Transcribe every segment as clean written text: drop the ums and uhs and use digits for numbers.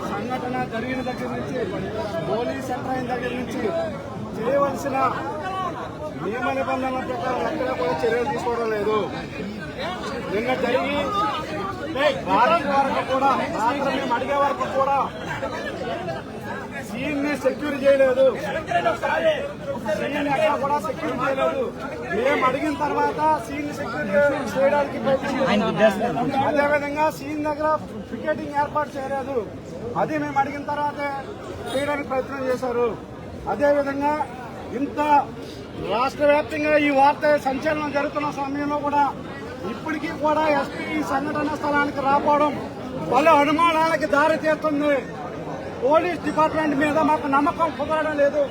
సంఘటన జరిగిన దగ్గర నుంచి పోలీస్ సెంటర్ అయిన దగ్గర నుంచి చేయవలసిన నియమ నిబంధనల ప్రకారం ఎక్కడ కూడా చర్యలు తీసుకోవడం లేదు. నిన్న జరిగి వారం వరకు కూడా రాత్రి మేము అడిగే వరకు కూడా సీన్ ని సెక్యూర్ చేయలేదు. సీన్ ఎక్కడ కూడా సెక్యూర్ చేయలేదు. మేము అడిగిన తర్వాత సీన్ సెక్యూర్ చేయడానికి ప్రయత్నించారు. అదేవిధంగా సీన్ దగ్గర పికెటింగ్ ఏర్పాటు చేయలేదు. అది మేము అడిగిన తర్వాత చేయడానికి ప్రయత్నం చేశారు. అదేవిధంగా ఇంత రాష్ట్ర వ్యాప్తంగా ఈ వార్త సంచలనం జరుగుతున్న సమయంలో కూడా ఇప్పటికీ కూడా ఎస్పీ సంఘటన స్థలానికి రాకపోవడం పలు అనుమానాలకి దారి తీస్తుంది. పోలీస్ డిపార్ట్మెంట్ మీద మాకు నమ్మకం కుదరడం లేదు.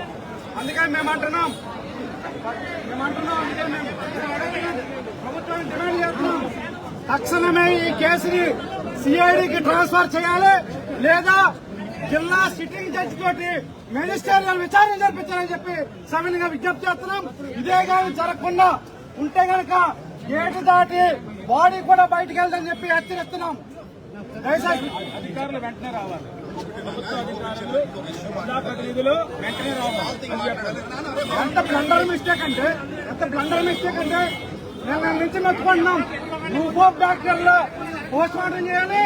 అందుకని మేము అంటున్నాం ప్రభుత్వాన్ని డిమాండ్ చేస్తున్నాం. తక్షణమే ఈ కేసుని సిఐడికి ట్రాన్స్ఫర్ చేయాలి, లేదా జిల్లా సిట్టింగ్ జడ్జి తోటి మెజిస్ట్రేరియల్ విచారణ జరిపించాలని చెప్పి సవినీయంగా విజ్ఞప్తి చేస్తున్నాం. ఇదే కానీ జరగకుండా ఉంటే గనక గేటు దాటి బాడీ కూడా బయటకు వెళ్దని చెప్పి హెచ్చరిస్తున్నాం. దయచేసి అధికారులు వెంటనే రావాలి. ప్రభుత్వ అధికారులు ప్రజాప్రతినిధులు వెంటనే రావాలి. ఎంత బ్లండర్ మిస్టేక్ అంటే మేము నుంచి మెచ్చుకుంటున్నాం. గ్రూప్ డాక్టర్లు పోస్ట్ మార్టం చేయాలి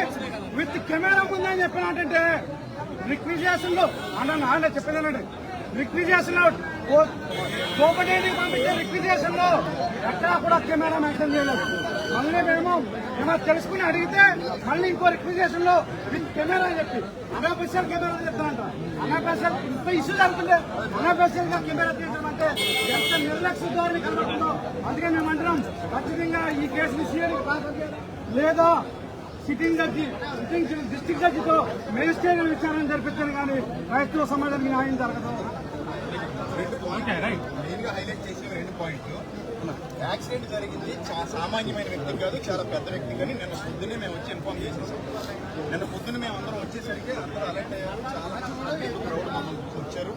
విత్ కెమెరా ముందని చెప్పినట్టంటే రిక్విజేషన్ లో అన్న చెప్పేదానండి. రిక్విజేషన్ లో కోపడేది పంపించే రిక్విజేషన్ లో ఎక్కడా కూడా కెమెరా మెన్షన్ చేయలేదు. మళ్ళీ మేము తెలుసుకుని అడిగితే మళ్ళీ ఇంకో రిక్విజేషన్ లో విత్ కెమెరా అని చెప్పి అనాఫెషియల్ కెమెరా చెప్తానంట. అనాఫెషియల్ ఇంత ఇష్యూ జరుగుతుంటే అనాఫెషియల్ గా కెమెరా తీయడం అంటే ఎంత నిర్లక్ష్య ధోరణి కనబడుతుందో. అందుకే మేము అంటున్నాం ఖచ్చితంగా ఈ కేసుని సీఎంకి ట్రాన్స్ఫర్ లేదా సిట్టింగ్ డిస్ట్రిక్ట్ జడ్జితో మెజిస్ట్రేరియల్ విచారణ జరిపించారు. కానీ రైతుల సమాజానికి న్యాయం జరగదు. హైలైట్ చేసిన 2 పాయింట్లు. యాక్సిడెంట్ జరిగింది సామాన్యమైన వ్యక్తి కాదు, చాలా పెద్ద వ్యక్తి. కానీ నిన్న పొద్దున్నే మేము వచ్చి ఇన్ఫార్మ్ చేసేసాం. నిన్న పొద్దున్న మేము అందరం వచ్చేసరికి అందరూ అలర్ట్ అయ్యారు. చాలా క్రౌడ్ మమ్మల్ని వచ్చారు.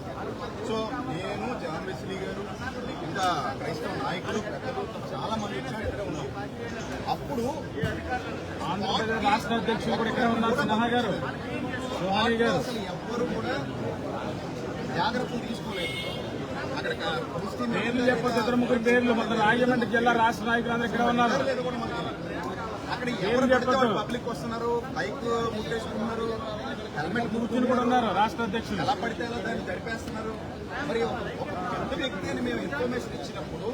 సో నేను జాన్వేశ్వరి గారు ఇంకా క్రైస్తవ నాయకులు పెద్దలు చాలా మంది వచ్చారు. ఇక్కడే ఉన్నాం. అప్పుడు ఆంధ్రప్రదేశ్ రాష్ట్ర అధ్యక్షులు కూడా ఇక్కడ ఉన్నారు. అసలు ఎవ్వరు కూడా జాగ్రత్తలు తీసుకోలేదు. అక్కడ పేర్లు చెప్పొచ్చు, 2-3 పేర్లు. మొత్తం రాజమండ్రి జిల్లా రాష్ట్ర నాయకులు అందరూ ఇక్కడ ఉన్నారు. అక్కడ ఎవరు చెప్పొచ్చు. పబ్లిక్ వస్తున్నారు, బైక్ ముట్టేసుకుంటున్నారు, హెల్మెట్ కూర్చుని కూడా ఉన్నారు. రాష్ట్ర అధ్యక్షులు ఎలా పడితే ఎలా దాన్ని జరిపేస్తున్నారు. మరి ఒక పెద్ద వ్యక్తి అని మేము ఇన్ఫర్మేషన్ ఇచ్చినప్పుడు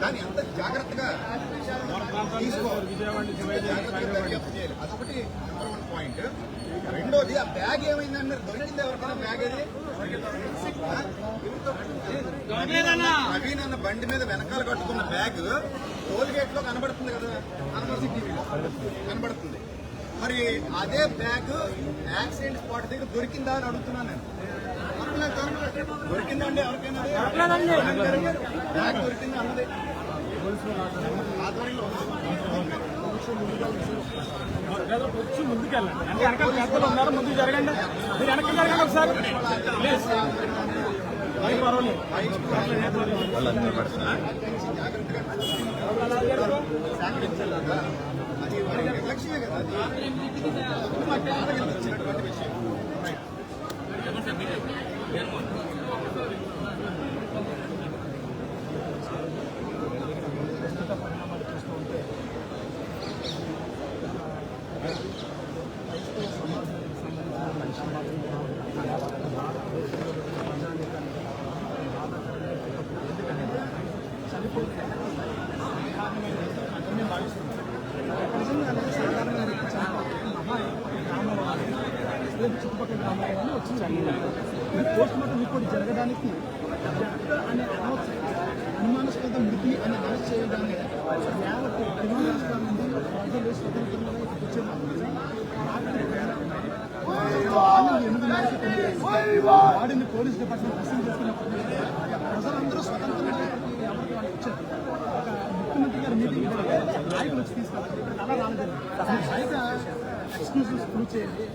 దాన్ని ఎంత జాగ్రత్తగా అదొకటి నెంబర్ 1 పాయింట్. రెండోది ఆ బ్యాగ్ ఏమైందని దొరికింది ఎవరికైనా బ్యాగ్ అది నవీన్ అన్న బండి మీద వెనకాల కట్టుకున్న బ్యాగ్ టోల్ గేట్ లో కనబడుతుంది కదా, టీవీలో కనబడుతుంది. మరి అదే బ్యాగ్ యాక్సిడెంట్ స్పాట్ దగ్గర దొరికిందా అని అడుగుతున్నాను నేను. దొరికిందా అండి ఎవరికైనా? బ్యాగ్ దొరికిందా అన్నది ఆధ్వర్యంలో వచ్చి ముందుకెళ్ళండి. అంటే వెనకాల పెద్దలు ఉన్నారు, ముందుకు జరగండి. మీరు వెనక్కి జరగండి ఒకసారి ప్లీజ్. పర్వాలేదు. అది వారి నిర్లక్ష్యమే కదా. అది మాకు బాధ వచ్చినటువంటి విషయం. చుట్టుపక్కల గ్రామాలని వచ్చి పోస్ట్ మార్టం రిపోర్ట్ జరగడానికి అనే అనుమానాస్పద మృతి అని అరెస్ట్ చేయడానికి యావత్ తెలుగు రాష్ట్రాల నుండి ప్రజలు స్వతంత్రంగా వాడిని పోలీస్ డిపార్ట్మెంట్ అసలు చేస్తున్నప్పుడు ప్రజలందరూ స్వతంత్రంగా ఎవరికి వాళ్ళు వచ్చారు. ఒక ముఖ్యమంత్రి గారు మీటింగ్ నాయకులు వచ్చి తీసుకెళ్ళారు. ఇక్కడ అలా రాలేదు. బయట ఎక్స్క్యూజెస్ ప్రూవ్ చేయండి.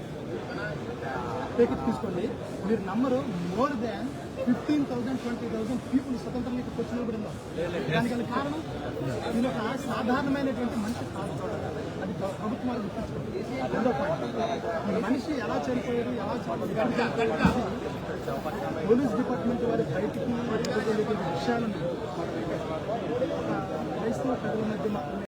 పేకెట్ తీసుకోండి, మీరు నమ్మరు, మోర్ దాన్ 15,000 20,000 పీపుల్ స్వతంత్రంగా వచ్చి నిలబడిందో. దానికి కారణం నేను ఒక సాధారణమైనటువంటి మనిషి కాదు, అది ప్రభుత్వాలు గుర్తించుకోండి. రెండో పాయింట్, ఈ మనిషి ఎలా చనిపోయారు, ఎలా పోలీస్ డిపార్ట్మెంట్ వారి బయటికి విషయాలను క్రైస్తవ ప్రజల మధ్య మాత్రమే